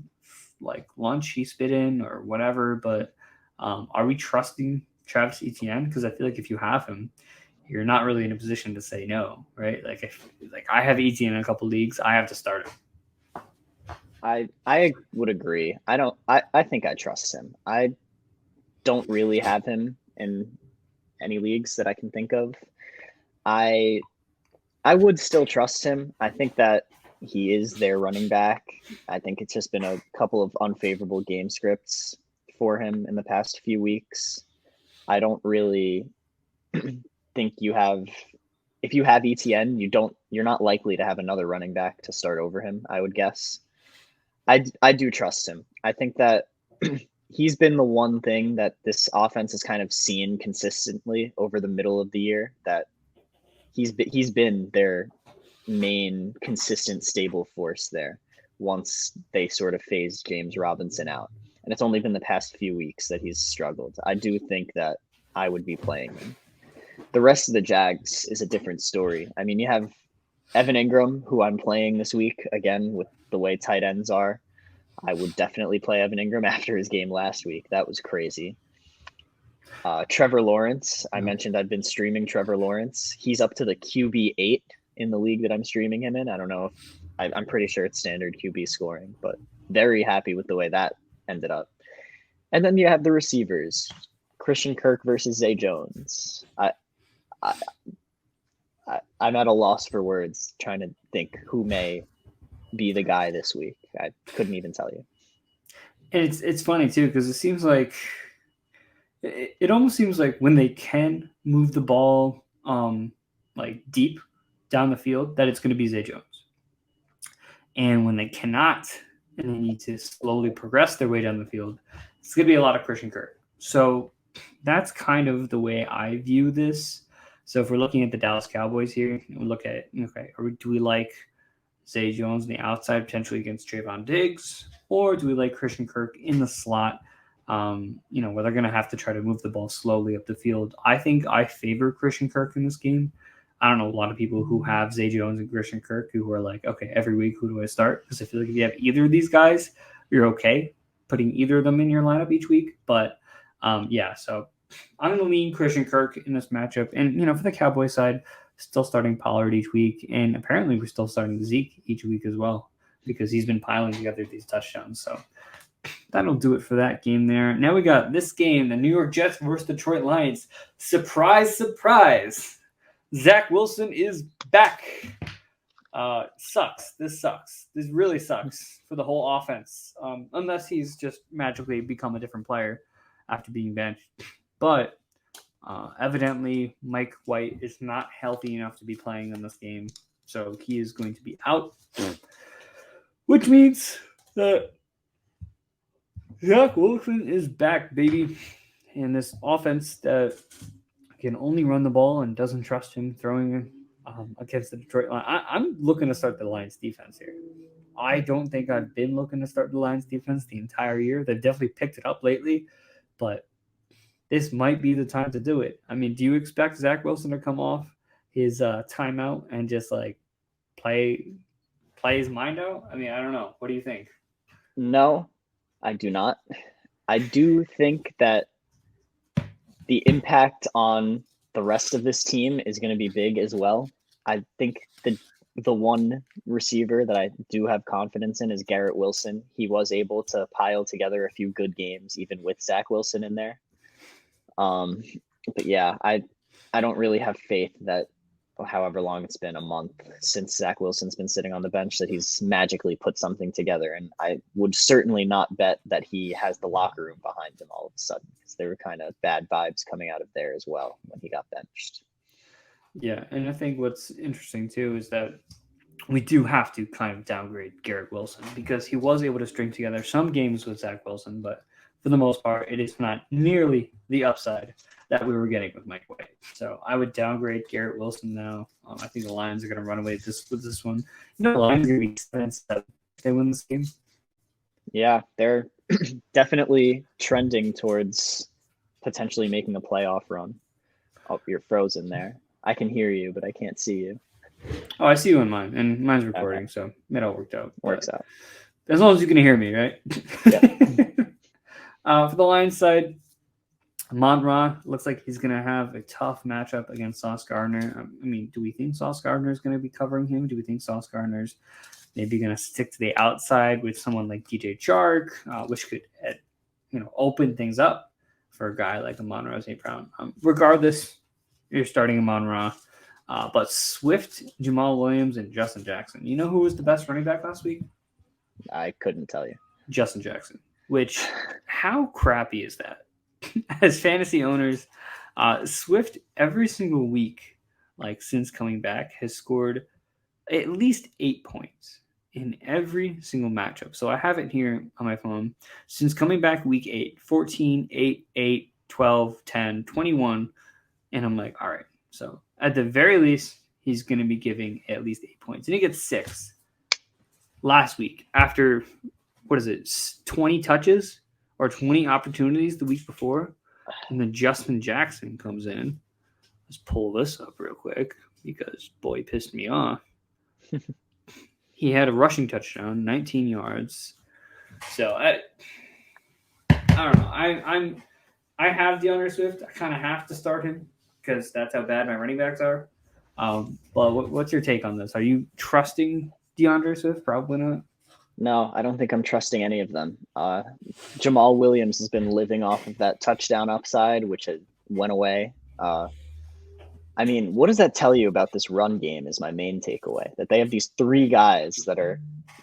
[SPEAKER 1] like lunch he spit in or whatever, but are we trusting Travis Etienne? Because I feel like if you have him, you're not really in a position to say no, right? Like I have Etienne in a couple leagues, I have to start him.
[SPEAKER 2] I would agree. I think I trust him. I don't really have him in any leagues that I can think of. I would still trust him. I think that he is their running back. I think it's just been a couple of unfavorable game scripts for him in the past few weeks. I don't really think if you have ETN, you're not likely to have another running back to start over him, I would guess. I do trust him. I think that he's been the one thing that this offense has kind of seen consistently over the middle of the year, that he's been their main consistent stable force there once they sort of phased James Robinson out. And it's only been the past few weeks that he's struggled. I do think that I would be playing him. The rest of the Jags is a different story. I mean, you have Evan Ingram, who I'm playing this week, again, with the way tight ends are. I would definitely play Evan Ingram after his game last week. That was crazy. Trevor Lawrence, I mentioned I've been streaming Trevor Lawrence. He's up to the QB 8 in the league that I'm streaming him in. I don't know if I'm pretty sure it's standard QB scoring, but very happy with the way that ended up. And then you have the receivers, Christian Kirk versus Zay Jones. I'm at a loss for words trying to think who may be the guy this week. I couldn't even tell you.
[SPEAKER 1] And it's funny too, because it seems like it almost seems like when they can move the ball like deep down the field, that it's going to be Zay Jones. And when they cannot, and they need to slowly progress their way down the field, it's going to be a lot of Christian Kirk. So that's kind of the way I view this. So if we're looking at the Dallas Cowboys here, we look at, okay, do we like Zay Jones on the outside potentially against Trayvon Diggs, or do we like Christian Kirk in the slot, where they're going to have to try to move the ball slowly up the field? I think I favor Christian Kirk in this game. I don't know a lot of people who have Zay Jones and Christian Kirk who are like, okay, every week, who do I start? Because I feel like if you have either of these guys, you're okay putting either of them in your lineup each week. But so I'm going to lean Christian Kirk in this matchup. And, for the Cowboys side, still starting Pollard each week. And apparently we're still starting Zeke each week as well, because he's been piling together these touchdowns. So that'll do it for that game there. Now we got this game, the New York Jets versus Detroit Lions. Surprise, surprise. Zach Wilson is back. Sucks. This sucks. This really sucks for the whole offense, unless he's just magically become a different player after being benched. But evidently, Mike White is not healthy enough to be playing in this game, so he is going to be out, which means that Zach Wilson is back, baby. And this offense that can only run the ball and doesn't trust him throwing against the Detroit Lions. I'm looking to start the Lions defense here. I don't think I've been looking to start the Lions defense the entire year. They've definitely picked it up lately, but this might be the time to do it. I mean, do you expect Zach Wilson to come off his timeout and just like play his mind out? I mean, I don't know. What do you think?
[SPEAKER 2] No, I do not. I do think that the impact on the rest of this team is going to be big as well. I think the one receiver that I do have confidence in is Garrett Wilson. He was able to pile together a few good games, even with Zach Wilson in there. But yeah, I don't really have faith that however long it's been, a month since Zach Wilson's been sitting on the bench, that he's magically put something together. And I would certainly not bet that he has the locker room behind him all of a sudden, because there were kind of bad vibes coming out of there as well when he got benched.
[SPEAKER 1] Yeah, and I think what's interesting too is that we do have to kind of downgrade Garrett Wilson, because he was able to string together some games with Zach Wilson, but for the most part, it is not nearly the upside that we were getting with Mike White. So I would downgrade Garrett Wilson now. I think the Lions are going to run away with this one. The Lions are going to be 7-7 if they win this game.
[SPEAKER 2] Yeah, they're definitely trending towards potentially making a playoff run. Oh, you're frozen there. I can hear you, but I can't see you.
[SPEAKER 1] Oh, I see you on mine, and mine's recording, okay. So it all worked out.
[SPEAKER 2] Works out.
[SPEAKER 1] As long as you can hear me, right?
[SPEAKER 2] Yeah.
[SPEAKER 1] For the Lions side, Amon-Ra looks like he's going to have a tough matchup against Sauce Gardner. I mean, do we think Sauce Gardner is going to be covering him? Do we think Sauce Gardner's maybe going to stick to the outside with someone like DJ Chark, which could, open things up for a guy like Amon-Ra St. Brown? Regardless, you're starting Amon-Ra. But Swift, Jamal Williams, and Justin Jackson. You know who was the best running back last week?
[SPEAKER 2] I couldn't tell you.
[SPEAKER 1] Justin Jackson. Which, how crappy is that? As fantasy owners, Swift every single week, like since coming back, has scored at least 8 points in every single matchup. So I have it here on my phone. Since coming back week 8, 14, 8, 8, 12, 10, 21. And I'm like, all right. So at the very least, he's going to be giving at least 8 points. And he gets 6 last week after, 20 touches or 20 opportunities the week before. And then Justin Jackson comes in. Let's pull this up real quick because boy pissed me off. He had a rushing touchdown, 19 yards. So I don't know. I have DeAndre Swift. I kind of have to start him because that's how bad my running backs are. But what's your take on this? Are you trusting DeAndre Swift? Probably not.
[SPEAKER 2] No, I don't think I'm trusting any of them. Jamal Williams has been living off of that touchdown upside, which had went away. I mean, what does that tell you about this run game is my main takeaway. That they have these 3 guys that are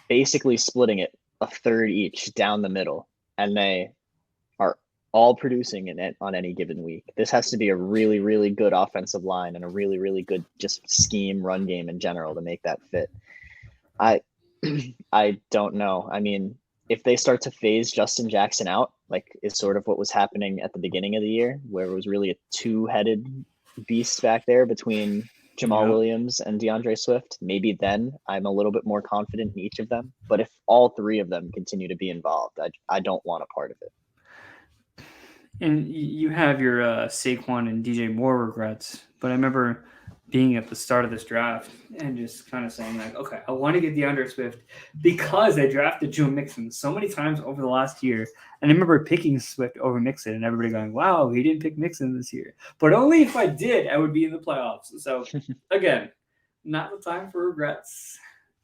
[SPEAKER 2] basically splitting it a third each down the middle, and they are all producing in it on any given week. This has to be a really, really good offensive line and a really, really good just scheme run game in general to make that fit. I I don't know. I mean, if they start to phase Justin Jackson out, like is sort of what was happening at the beginning of the year, where it was really a two-headed beast back there between Jamal Williams and DeAndre Swift, maybe then I'm a little bit more confident in each of them. But if all three of them continue to be involved, I don't want a part of it.
[SPEAKER 1] And you have your Saquon and DJ Moore regrets, but I remember being at the start of this draft and just kind of saying like, okay, I want to get DeAndre Swift because I drafted Joe Mixon so many times over the last year. And I remember picking Swift over Mixon and everybody going, wow, he didn't pick Mixon this year. But only if I did, I would be in the playoffs. So again, not the time for regrets,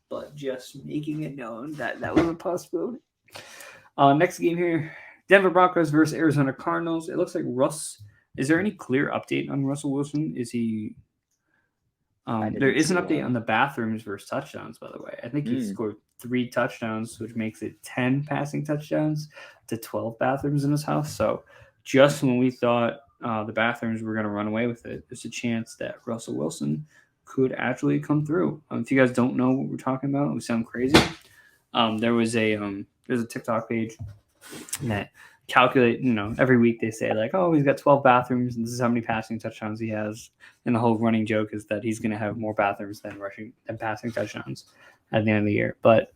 [SPEAKER 1] but just making it known that that was a possibility. Next game here, Denver Broncos versus Arizona Cardinals. It looks like Russ. Is there any clear update on Russell Wilson? Is he? There is an update on the bathrooms versus touchdowns, by the way. I think he scored 3 touchdowns, which makes it 10 passing touchdowns to 12 bathrooms in his house. So just when we thought the bathrooms were going to run away with it, there's a chance that Russell Wilson could actually come through. If you guys don't know what we're talking about, we sound crazy. There's a TikTok page that calculate, every week they say like, oh, he's got 12 bathrooms and this is how many passing touchdowns he has. And the whole running joke is that he's going to have more bathrooms than passing touchdowns at the end of the year. But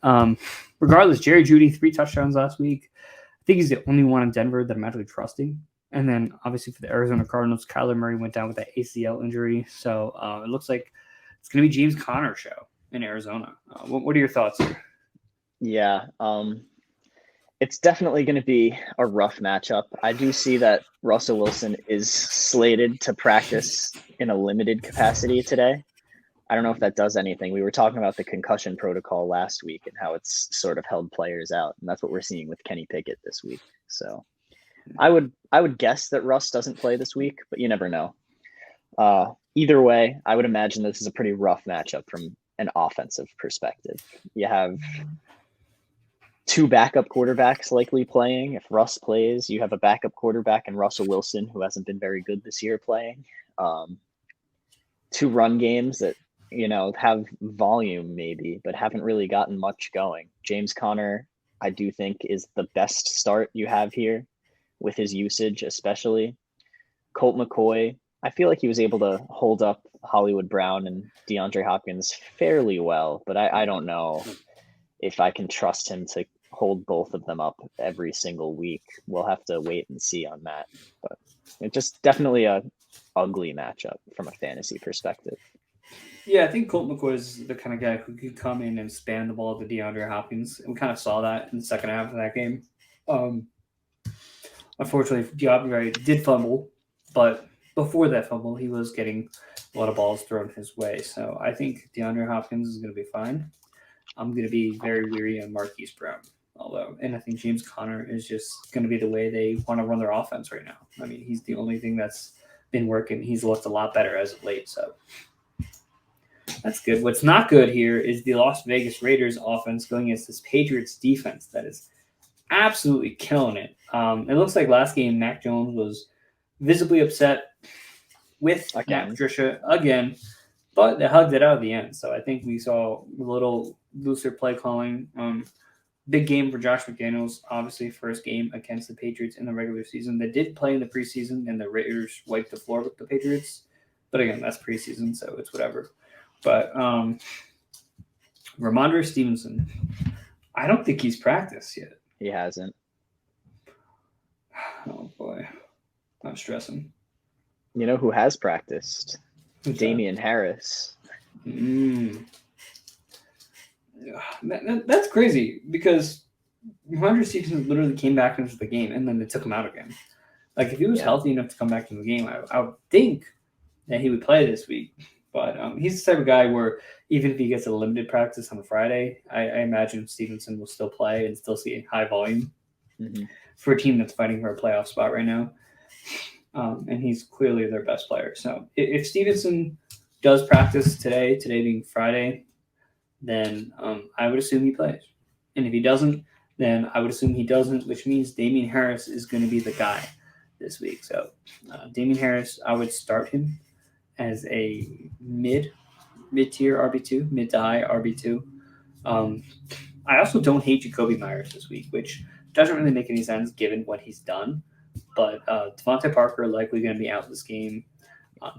[SPEAKER 1] regardless, Jerry Jeudy, 3 touchdowns last week. I think he's the only one in Denver that I'm actually trusting. And then obviously for the Arizona Cardinals, Kyler Murray went down with that ACL injury. So it looks like it's going to be James Conner's show in Arizona. What are your thoughts here?
[SPEAKER 2] Yeah, it's definitely going to be a rough matchup. I do see that Russell Wilson is slated to practice in a limited capacity today. I don't know if that does anything. We were talking about the concussion protocol last week and how it's sort of held players out, and that's what we're seeing with Kenny Pickett this week. So I would guess that Russ doesn't play this week, but you never know. Either way, I would imagine this is a pretty rough matchup from an offensive perspective. You have 2 backup quarterbacks likely playing. If Russ plays, you have a backup quarterback in Russell Wilson, who hasn't been very good this year, playing. 2 run games that, have volume maybe, but haven't really gotten much going. James Conner, I do think, is the best start you have here with his usage, especially. Colt McCoy, I feel like he was able to hold up Hollywood Brown and DeAndre Hopkins fairly well, but I don't know if I can trust him to hold both of them up every single week. We'll have to wait and see on that. But it's just definitely a ugly matchup from a fantasy perspective.
[SPEAKER 1] Yeah, I think Colt McCoy is the kind of guy who could come in and span the ball to DeAndre Hopkins. And we kind of saw that in the second half of that game. Unfortunately, DeAndre did fumble, but before that fumble, he was getting a lot of balls thrown his way. So I think DeAndre Hopkins is going to be fine. I'm going to be very weary on Marquise Brown, and I think James Conner is just going to be the way they want to run their offense right now. I mean, he's the only thing that's been working. He's looked a lot better as of late, so that's good. What's not good here is the Las Vegas Raiders offense going against this Patriots defense that is absolutely killing it. It looks like last game Mac Jones was visibly upset with Matt Patricia again, but they hugged it out at the end. So I think we saw a little looser play calling. Big game for Josh McDaniels, obviously first game against the Patriots in the regular season. They did play in the preseason, and the Raiders wiped the floor with the Patriots. But again, that's preseason, so it's whatever. But Ramondre Stevenson, I don't think he's practiced yet.
[SPEAKER 2] He hasn't.
[SPEAKER 1] Oh, boy. I'm stressing.
[SPEAKER 2] You know who has practiced? Damian Harris.
[SPEAKER 1] That's crazy because Ramondre Stevenson literally came back into the game and then they took him out again. Like, if he was healthy enough to come back into the game, I would think that he would play this week. But he's the type of guy where even if he gets a limited practice on Friday, I imagine Stevenson will still play and still see high volume for a team that's fighting for a playoff spot right now. And he's clearly their best player. So if Stevenson does practice today being Friday, then I would assume he plays. And if he doesn't, then I would assume he doesn't, which means Damian Harris is going to be the guy. this week. So Damian Harris, I would start him as a mid-tier RB2, mid to high RB2. Um, I also don't hate Jacoby Myers this week, which doesn't really make any sense given what he's done. But Devontae Parker likely going to be out this game.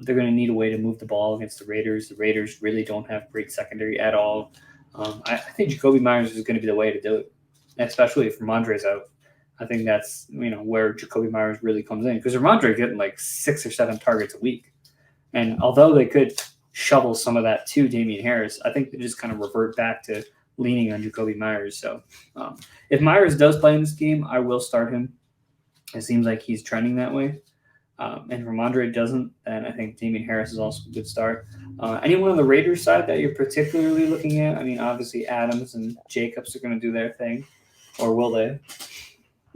[SPEAKER 1] They're going to need a way to move the ball against the Raiders. The Raiders really don't have great secondary at all. I think Jacoby Myers is going to be the way to do it, especially if Ramondre's out. I think that's where Jacoby Myers really comes in because Ramondre getting like 6 or 7 targets a week, and although they could shovel some of that to Damian Harris, I think they just kind of revert back to leaning on Jacoby Myers. So if Myers does play in this game, I will start him. It seems like he's trending that way. And Ramondre doesn't, then I think Damian Harris is also a good start. Anyone on the Raiders side that you're particularly looking at? I mean, obviously Adams and Jacobs are going to do their thing, or will they?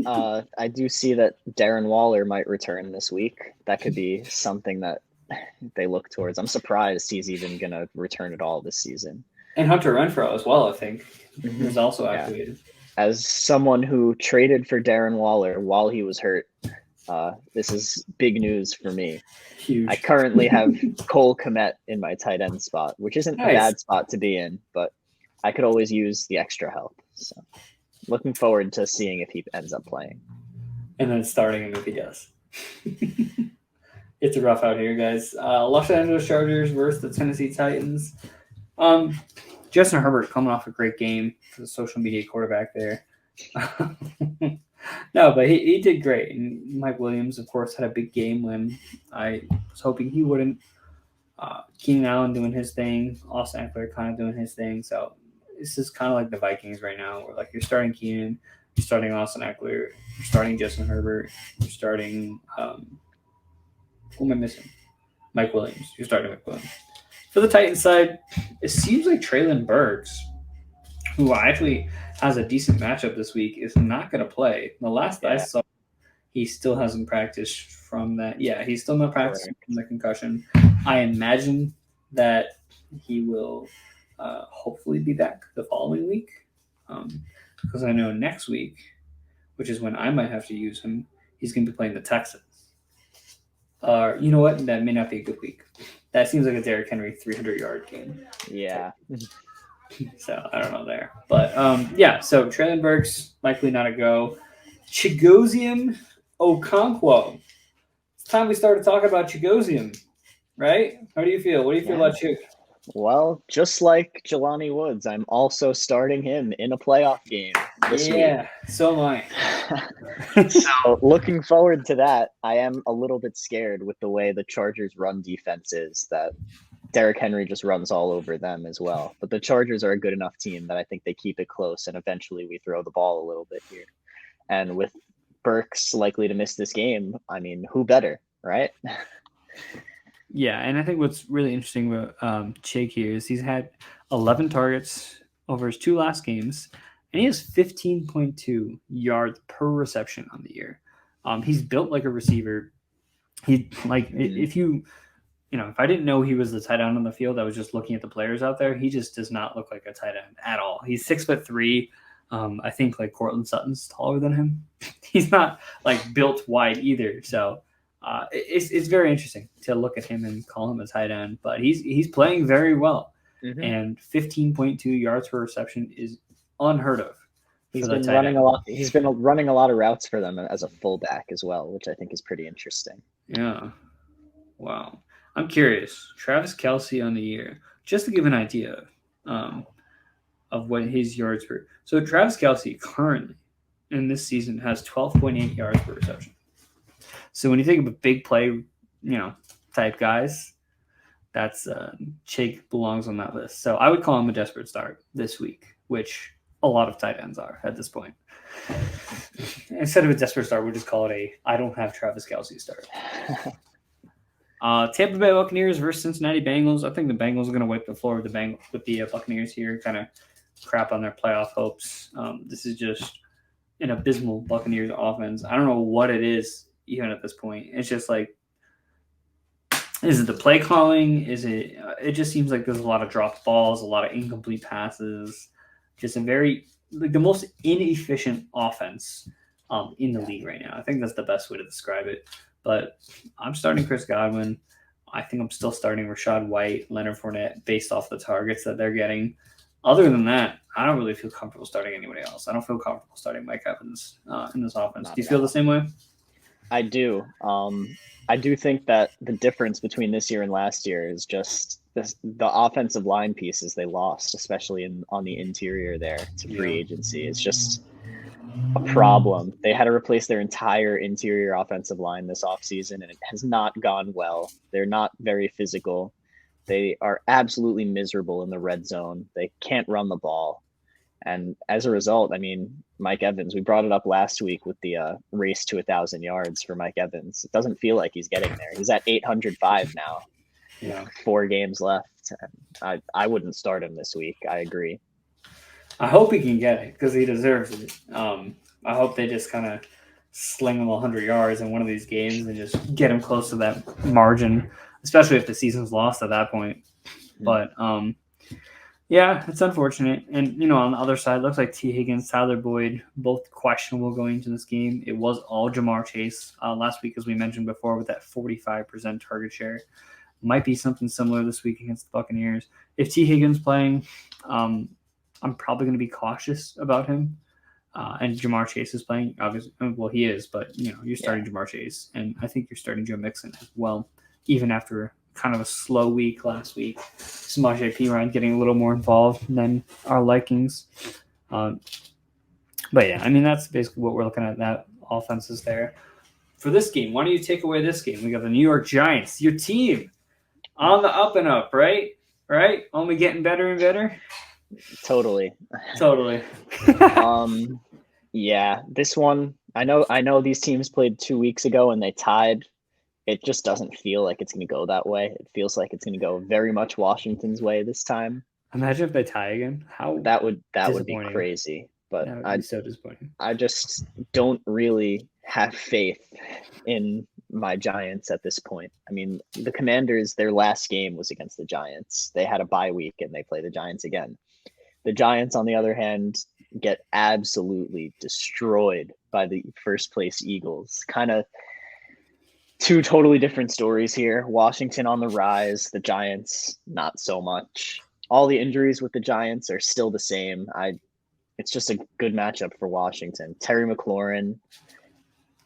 [SPEAKER 2] I do see that Darren Waller might return this week. That could be something that they look towards. I'm surprised he's even going to return at all this season.
[SPEAKER 1] And Hunter Renfrow as well, I think, is also activated.
[SPEAKER 2] As someone who traded for Darren Waller while he was hurt, this is big news for me.
[SPEAKER 1] Huge.
[SPEAKER 2] I currently have Cole Kmet in my tight end spot, which isn't a bad spot to be in, but I could always use the extra help. So looking forward to seeing if he ends up playing. And
[SPEAKER 1] then starting him if he does. It's a rough out here, guys. Los Angeles Chargers versus the Tennessee Titans. Justin Herbert coming off a great game for the social media quarterback there. No, but he did great. And Mike Williams, of course, had a big game when I was hoping he wouldn't. Keenan Allen doing his thing. Austin Eckler kind of doing his thing. So this is kind of like the Vikings right now, where like you're starting Keenan, you're starting Austin Eckler, you're starting Justin Herbert, you're starting who am I missing? Mike Williams. You're starting Mike Williams. For the Titans side, it seems like Treylon Burks, who actually has a decent matchup this week, is not going to play. The last I saw, he still hasn't practiced from that. Yeah, he's still not practicing from the concussion. I imagine that he will hopefully be back the following week, because I know next week, which is when I might have to use him, he's going to be playing the Texans. You know what? That may not be a good week. That seems like a Derrick Henry 300-yard game.
[SPEAKER 2] Yeah.
[SPEAKER 1] So I don't know there. But, so Treylon Burks, likely not a go. Chigoziem Okonkwo. It's time we started talking about Chigoziem, right? How do you feel? What do you feel about Chig?
[SPEAKER 2] Well, just like Jelani Woods, I'm also starting him in a playoff game this week.
[SPEAKER 1] Yeah, so am I.
[SPEAKER 2] So looking forward to that. I am a little bit scared with the way the Chargers run defense is, that Derrick Henry just runs all over them as well. But the Chargers are a good enough team that I think they keep it close, and eventually we throw the ball a little bit here. And with Burks likely to miss this game, I mean, who better, right?
[SPEAKER 1] Yeah, and I think what's really interesting about Chig here is he's had 11 targets over his 2 last games, and he has 15.2 yards per reception on the year. He's built like a receiver. If I didn't know he was the tight end on the field, I was just looking at the players out there. He just does not look like a tight end at all. He's 6'3". I think like Cortland Sutton's taller than him. He's not like built wide either. So it's very interesting to look at him and call him a tight end, but he's playing very well. Mm-hmm. And 15.2 yards per reception is unheard of.
[SPEAKER 2] He's been running a lot. He's been running a lot of routes for them as a fullback as well, which I think is pretty interesting.
[SPEAKER 1] Yeah. Wow. I'm curious. Travis Kelce on the year, just to give an idea of what his yards were. So Travis Kelce currently in this season has 12.8 yards per reception. So when you think of a big play, type guys, that's Chig belongs on that list. So I would call him a desperate start this week, which a lot of tight ends are at this point. Instead of a desperate start, we'll just call it I don't have Travis Kelce start. Tampa Bay Buccaneers versus Cincinnati Bengals. I think the Bengals are going to wipe the floor with the Buccaneers here, kind of crap on their playoff hopes. This is just an abysmal Buccaneers offense. I don't know what it is even at this point. It's just like, is it the play calling? Is it? It just seems like there's a lot of dropped balls, a lot of incomplete passes. Just a very the most inefficient offense in the league right now. I think that's the best way to describe it. But I'm starting Chris Godwin. I think I'm still starting Rachaad White, Leonard Fournette, based off the targets that they're getting. Other than that, I don't really feel comfortable starting anybody else. I don't feel comfortable starting Mike Evans in this offense.
[SPEAKER 2] Not
[SPEAKER 1] Do you
[SPEAKER 2] at
[SPEAKER 1] feel
[SPEAKER 2] all.
[SPEAKER 1] the same way?
[SPEAKER 2] I do. I do think that the difference between this year and last year is just the offensive line pieces they lost, especially on the interior there to free agency. It's just a problem. They had to replace their entire interior offensive line this offseason, and it has not gone well. They're not very physical. They are absolutely miserable in the red zone. They can't run the ball. And as a result, I mean, Mike Evans, we brought it up last week with the race to 1,000 yards for Mike Evans. It doesn't feel like he's getting there. He's at 805 now.
[SPEAKER 1] Yeah.
[SPEAKER 2] 4 games left. I wouldn't start him this week. I agree.
[SPEAKER 1] I hope he can get it because he deserves it. I hope they just kind of sling him 100 yards in one of these games and just get him close to that margin, especially if the season's lost at that point. But yeah, it's unfortunate. And, on the other side, it looks like T. Higgins, Tyler Boyd, both questionable going into this game. It was all Jamar Chase last week, as we mentioned before, with that 45% target share. Might be something similar this week against the Buccaneers. If T. Higgins playing, I'm probably going to be cautious about him. And Jamar Chase is playing, obviously. Well, he is, but, you're starting Jamar Chase. And I think you're starting Joe Mixon as well, even after kind of a slow week last week. Samaje Perine getting a little more involved than our likings. But yeah, I mean, that's basically what we're looking at. That offense is there. For this game, why don't you take away this game? We got the New York Giants, your team, on the up and up, right? Right? Only getting better and better?
[SPEAKER 2] Totally. Yeah, this one, I know these teams played 2 weeks ago and they tied. It just doesn't feel like it's going to go that way. It feels like it's going to go very much Washington's way this time.
[SPEAKER 1] Imagine if they tie again. How
[SPEAKER 2] that would be crazy. But
[SPEAKER 1] that would be so disappointing.
[SPEAKER 2] I just don't really have faith in my Giants at this point. I mean, the Commanders, their last game was against the Giants. They had a bye week and they play the Giants again. The Giants, on the other hand, get absolutely destroyed by the first place Eagles. Kind of two totally different stories here. Washington on the rise, the Giants not so much. All the injuries with the Giants are still the same. It's just a good matchup for Washington. Terry McLaurin,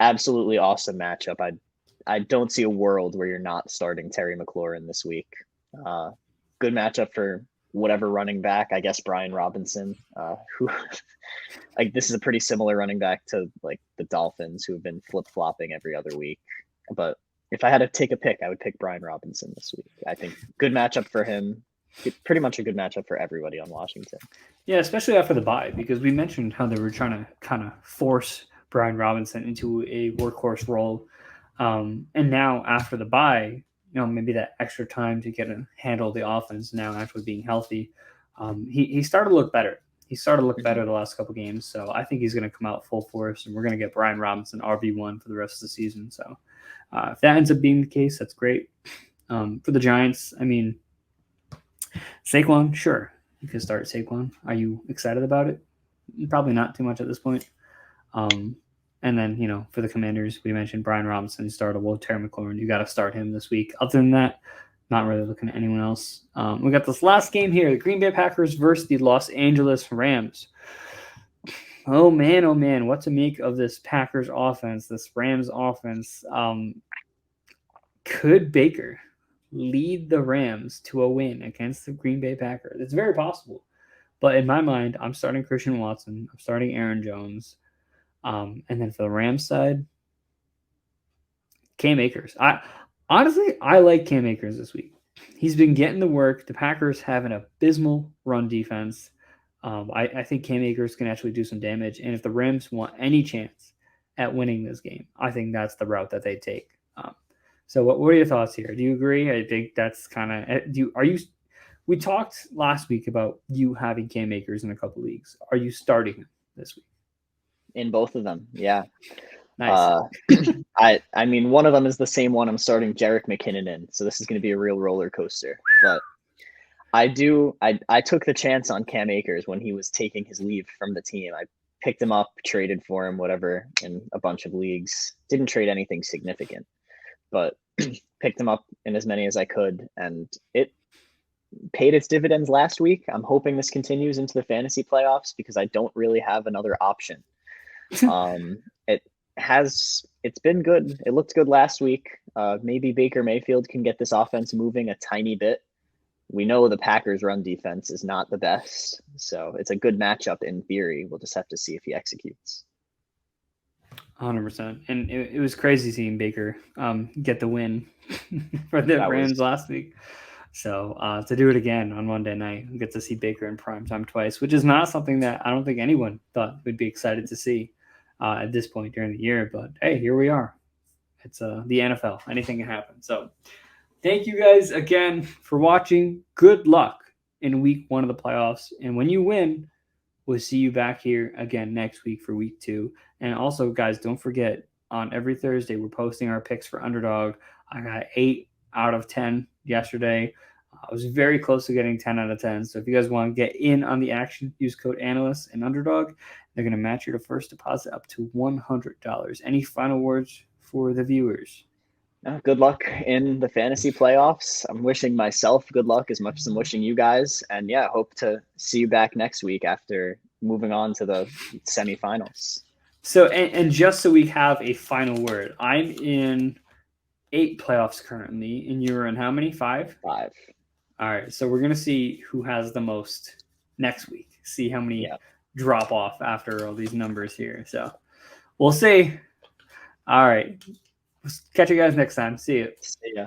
[SPEAKER 2] absolutely awesome matchup. I don't see a world where you're not starting Terry McLaurin this week. Good matchup for whatever running back. I guess Brian Robinson, who like this is a pretty similar running back to like the Dolphins, who have been flip-flopping every other week. But if I had to take a pick, I would pick Brian Robinson this week. I think good matchup for him. Pretty much a good matchup for everybody on Washington.
[SPEAKER 1] Yeah, especially after the bye, because we mentioned how they were trying to kind of force Brian Robinson into a workhorse role. And now after the bye, maybe that extra time to get a handle of the offense now actually being healthy, he started to look better. He started to look better the last couple games. So I think he's going to come out full force, and we're going to get Brian Robinson RB1 for the rest of the season. So if that ends up being the case, that's great. For the Giants, I mean, Saquon, sure, you can start Saquon. Are you excited about it? Probably not too much at this point. And then, for the Commanders, we mentioned Brian Robinson startable. Terry McLaurin, you got to start him this week. Other than that, not really looking at anyone else. We got this last game here, the Green Bay Packers versus the Los Angeles Rams. Oh, man, what to make of this Packers offense, this Rams offense. Could Baker lead the Rams to a win against the Green Bay Packers? It's very possible. But in my mind, I'm starting Christian Watson. I'm starting Aaron Jones. And then for the Rams side, Cam Akers. I like Cam Akers this week. He's been getting the work. The Packers have an abysmal run defense. I think Cam Akers can actually do some damage. And if the Rams want any chance at winning this game, I think that's the route that they take. So what are your thoughts here? Do you agree? I think that's kind of we talked last week about you having Cam Akers in a couple leagues. Are you starting him this week?
[SPEAKER 2] In both of them, yeah.
[SPEAKER 1] Nice.
[SPEAKER 2] I mean, one of them is the same one I'm starting Jerick McKinnon in, so this is going to be a real roller coaster. But I took the chance on Cam Akers when he was taking his leave from the team. I picked him up, traded for him, whatever, in a bunch of leagues. Didn't trade anything significant, but picked him up in as many as I could, and it paid its dividends last week. I'm hoping this continues into the fantasy playoffs because I don't really have another option. It's been good. It looked good last week. Maybe Baker Mayfield can get this offense moving a tiny bit. We know the Packers' run defense is not the best, so it's a good matchup in theory. We'll just have to see if he executes.
[SPEAKER 1] 100%. And it was crazy seeing Baker get the win for the Rams last week. So to do it again on Monday night, we get to see Baker in primetime twice, which is not something that I don't think anyone thought we'd be excited to see at this point during the year. But hey, here we are. It's the NFL. Anything can happen. So thank you guys again for watching. Good luck in week 1 of the playoffs. And when you win, we'll see you back here again next week for week 2. And also, guys, don't forget, on every Thursday, we're posting our picks for Underdog. I got 8 out of 10 yesterday. I was very close to getting 10 out of 10. So if you guys want to get in on the action, use code ANALYST and Underdog. They're going to match your first deposit up to $100. Any final words for the viewers?
[SPEAKER 2] Good luck in the fantasy playoffs. I'm wishing myself good luck as much as I'm wishing you guys. And yeah, hope to see you back next week after moving on to the semifinals.
[SPEAKER 1] So, and just so we have a final word, I'm in 8 playoffs currently, and you're in how many? 5?
[SPEAKER 2] 5.
[SPEAKER 1] All right, so we're going to see who has the most next week. See how many drop off after all these numbers here. So we'll see. All right. Catch you guys next time. See you.
[SPEAKER 2] See ya.